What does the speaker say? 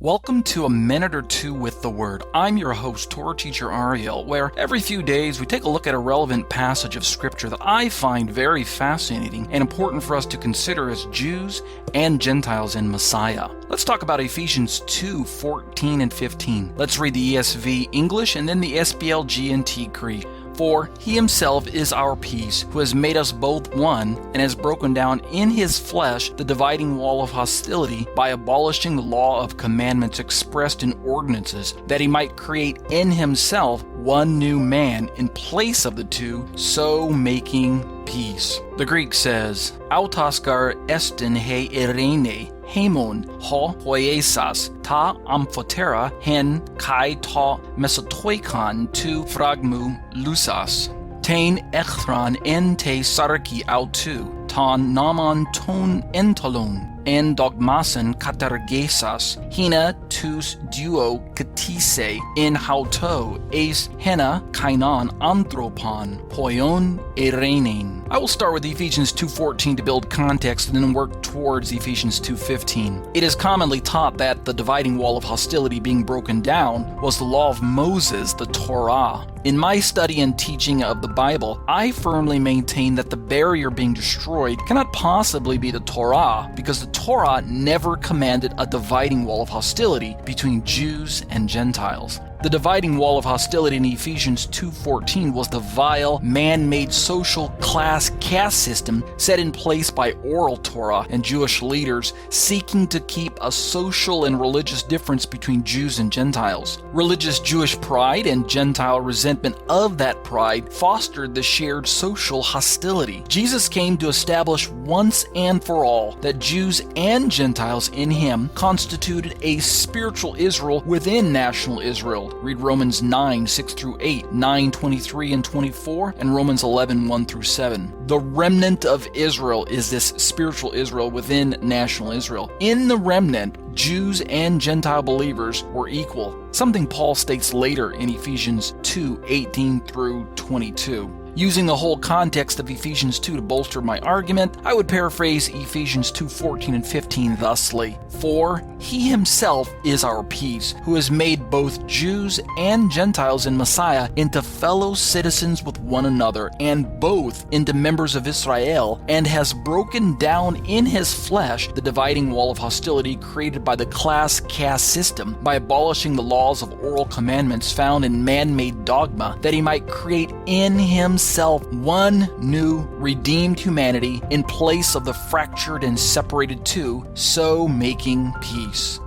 Welcome to A Minute or Two with the Word. I'm your host, Torah teacher Ariel, where every few days we take a look at a relevant passage of Scripture that I find very fascinating and important for us to consider as Jews and Gentiles in Messiah. Let's talk about Ephesians 2:14 and 15. Let's read the ESV English and then the SBL G&T Greek. For he himself is our peace, who has made us both one, and has broken down in his flesh the dividing wall of hostility by abolishing the law of commandments expressed in ordinances, that he might create in himself one new man in place of the two, so making peace. The Greek says, Autaskar estin he irene, hemon ho poiesas ta amphotera hen kai ta mesotoikon tu fragmu lusas. Tain echthron en te sarki autu, ton naman ton entalon, en dogmasen katargesas, hina tus duo katise, in hauto es hena kainon anthropon, poion erenin. I will start with Ephesians 2:14 to build context and then work towards Ephesians 2:15. It is commonly taught that the dividing wall of hostility being broken down was the law of Moses, the Torah. In my study and teaching of the Bible, I firmly maintain that the barrier being destroyed cannot possibly be the Torah, because the Torah never commanded a dividing wall of hostility between Jews and Gentiles. The dividing wall of hostility in Ephesians 2:14 was the vile, man-made social class caste system set in place by oral Torah and Jewish leaders seeking to keep a social and religious difference between Jews and Gentiles. Religious Jewish pride and Gentile resentment of that pride fostered the shared social hostility. Jesus came to establish once and for all that Jews and Gentiles in him constituted a spiritual Israel within national Israel. Read Romans 9:6-8, 9:23 and 24, and Romans 11:1-7. The remnant of Israel is this spiritual Israel within national Israel. In the remnant, Jews and Gentile believers were equal, something Paul states later in Ephesians 2:18-22. Using the whole context of Ephesians 2 to bolster my argument, I would paraphrase Ephesians 2:14 and 15 thusly. For he himself is our peace, who has made both Jews and Gentiles in Messiah into fellow citizens with one another, and both into members of Israel, and has broken down in his flesh the dividing wall of hostility created by the class caste system by abolishing the laws of oral commandments found in man-made dogma, that he might create in himself one new redeemed humanity in place of the fractured and separated two, so making peace.